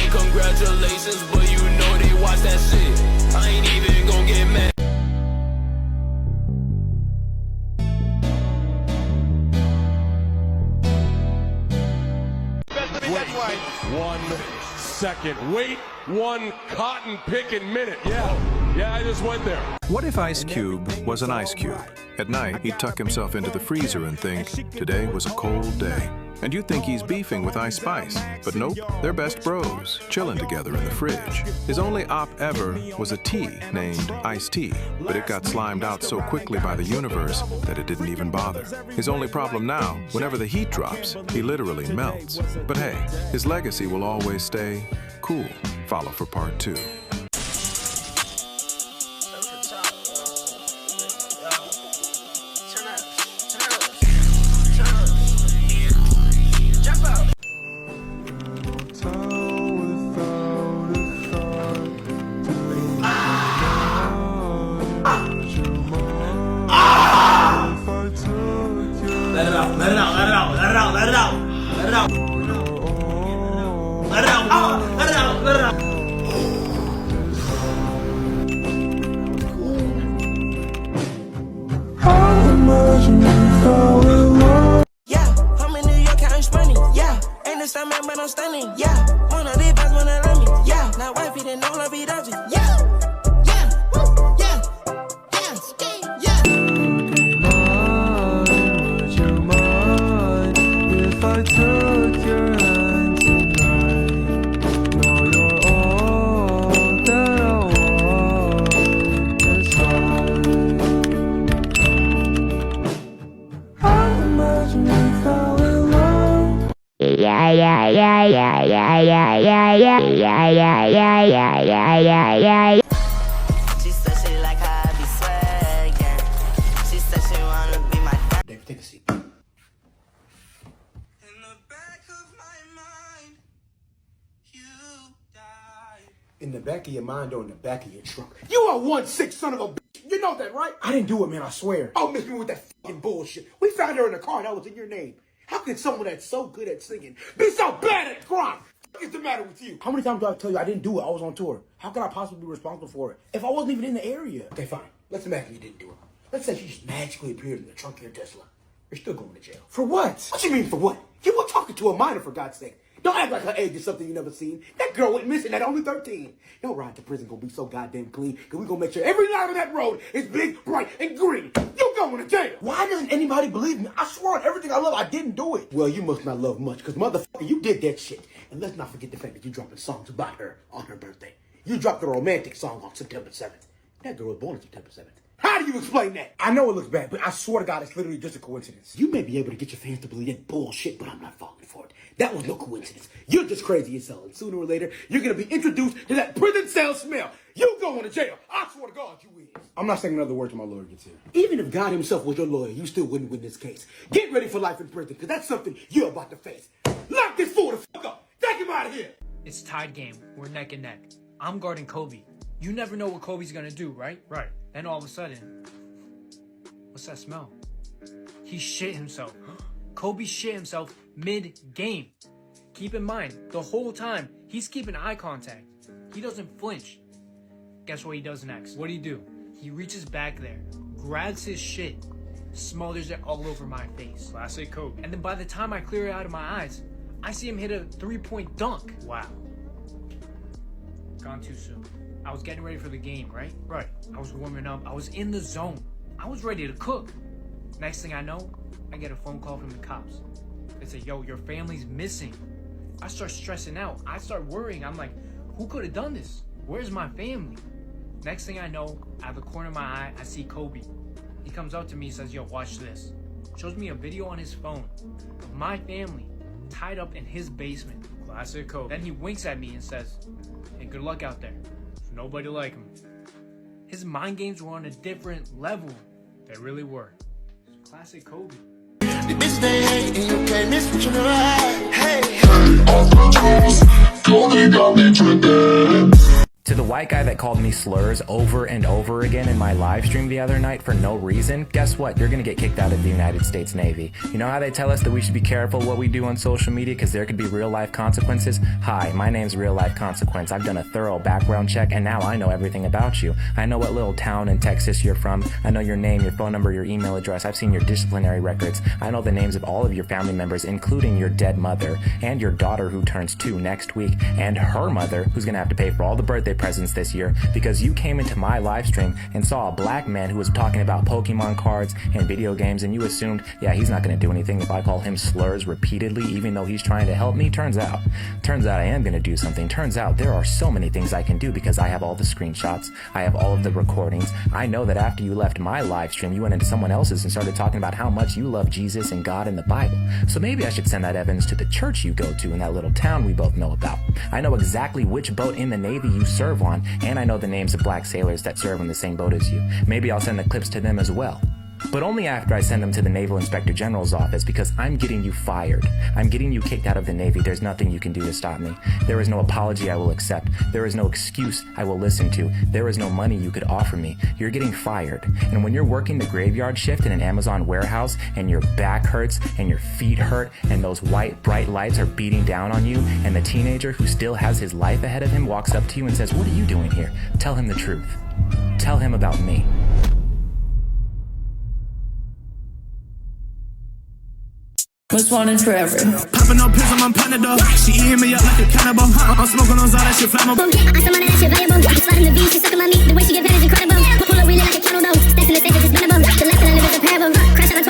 congratulations, but you know they watch that shit. I ain't even gon' get mad. Wait 1 second. Wait 1 cotton picking minute. Yeah, I just went there. What if Ice Cube was an ice cube? At night, he'd tuck himself into the freezer and think, today was a cold day. And you'd think he's beefing with Ice Spice. But nope, they're best bros, chilling together in the fridge. His only op ever was a tea named Ice Tea, but it got slimed out so quickly by the universe that it didn't even bother. His only problem now, whenever the heat drops, he literally melts. But hey, his legacy will always stay cool. Follow for part 2. Let it out. Let it out. Let it out. Let it out. Let it out. Let it out. Let it out. Let it out. Let it out. Yeah, I'm in New York counting money. Yeah, ain't the same man, but I'm stunning. Yeah, wanna live fast, wanna love me. Yeah, now wifey didn't know love it, yeah. She said she like how I be swaggin'. She said she wanna be my dad. Dave, take a seat. In the back of my mind, you died. In the back of your mind or in the back of your trunk? You are 1-6 son of a bitch. You know that, right? I didn't do it, man, I swear. Oh, miss me with that fucking bullshit. We found her in the car that was in your name. How can someone that's so good at singing be so bad at crime? What is the matter with you? How many times do I tell you I didn't do it? I was on tour. How could I possibly be responsible for it if I wasn't even in the area? Okay, fine. Let's imagine you didn't do it. Let's say she just magically appeared in the trunk of your Tesla. You're still going to jail. For what? What you mean for what? You were talking to a minor, for God's sake. Don't act like her age is something you never seen. That girl went missing at only 13. Your ride to prison gonna be so goddamn clean, cause we gonna make sure every line on that road is big, bright, and green. You going to jail. Why doesn't anybody believe me? I swear on everything I love, I didn't do it. Well, you must not love much, cause motherfucker, you did that shit. And let's not forget the fact that you dropping songs about her on her birthday. You dropped a romantic song on September 7th. That girl was born on September 7th. How do you explain that? I know it looks bad, but I swear to God, it's literally just a coincidence. You may be able to get your fans to believe that bullshit, but I'm not falling for it. That was no coincidence. You're just crazy as hell, and sooner or later, you're gonna be introduced to that prison cell smell. You going to jail. I swear to God, you is. I'm not saying another word till my lawyer gets here. Even if God himself was your lawyer, you still wouldn't win this case. Get ready for life in prison, because that's something you're about to face. Lock this fool the fuck up. Take him out of here. It's tied game. We're neck and neck. I'm guarding Kobe. You never know what Kobe's gonna do, right? Right. Then all of a sudden, what's that smell? He shit himself. Kobe shit himself mid-game. Keep in mind, the whole time, he's keeping eye contact. He doesn't flinch. Guess what he does next? What do? He reaches back there, grabs his shit, smothers it all over my face. Classic Kobe. And then by the time I clear it out of my eyes, I see him hit a 3-point dunk. Wow. Gone too soon. I was getting ready for the game, right? Right. I was warming up. I was in the zone. I was ready to cook. Next thing I know, I get a phone call from the cops. They say, yo, your family's missing. I start stressing out. I start worrying. I'm like, who could have done this? Where's my family? Next thing I know, out of the corner of my eye, I see Kobe. He comes up to me and says, yo, watch this. Shows me a video on his phone of my family tied up in his basement. Classic Kobe. Then he winks at me and says, hey, good luck out there. There's nobody like him. His mind games were on a different level. They really were. Classic Kobe. The bitch they hate and you can't miss what you never had. Hey. Off my toes, Kobe got me dripping. To the white guy that called me slurs over and over again in my live stream the other night for no reason, guess what? You're gonna get kicked out of the United States Navy. You know how they tell us that we should be careful what we do on social media because there could be real life consequences? Hi, my name's Real Life Consequence. I've done a thorough background check and now I know everything about you. I know what little town in Texas you're from. I know your name, your phone number, your email address. I've seen your disciplinary records. I know the names of all of your family members, including your dead mother and your daughter who turns 2 next week, and her mother who's gonna have to pay for all the birthday presents this year because you came into my live stream and saw a black man who was talking about Pokemon cards and video games, and you assumed, yeah, he's not gonna do anything if I call him slurs repeatedly even though he's trying to help me. Turns out I am gonna do something. Turns out there are so many things I can do because I have all the screenshots, I have all of the recordings. I know that after you left my live stream, you went into someone else's and started talking about how much you love Jesus and God and the Bible. So maybe I should send that evidence to the church you go to in that little town we both know about. I know exactly which boat in the Navy you serve on, and I know the names of black sailors that serve on the same boat as you. Maybe I'll send the clips to them as well. But only after I send them to the Naval Inspector General's office because I'm getting you fired. I'm getting you kicked out of the Navy. There's nothing you can do to stop me. There is no apology I will accept. There is no excuse I will listen to. There is no money you could offer me. You're getting fired. And when you're working the graveyard shift in an Amazon warehouse and your back hurts and your feet hurt and those white bright lights are beating down on you and the teenager who still has his life ahead of him walks up to you and says, "What are you doing here?" Tell him the truth. Tell him about me. Most wanted forever. Popping up pills on my partner though. She eating me up like a cannibal. I'm smoking on all that shit flammable. I saw my that shit valuable. Sliding the V, she sucking my meat. The way she get fed is incredible. Pull up really like a candle though. Stacks in the safe, it's bendable. The life that I live is a parable. Crash out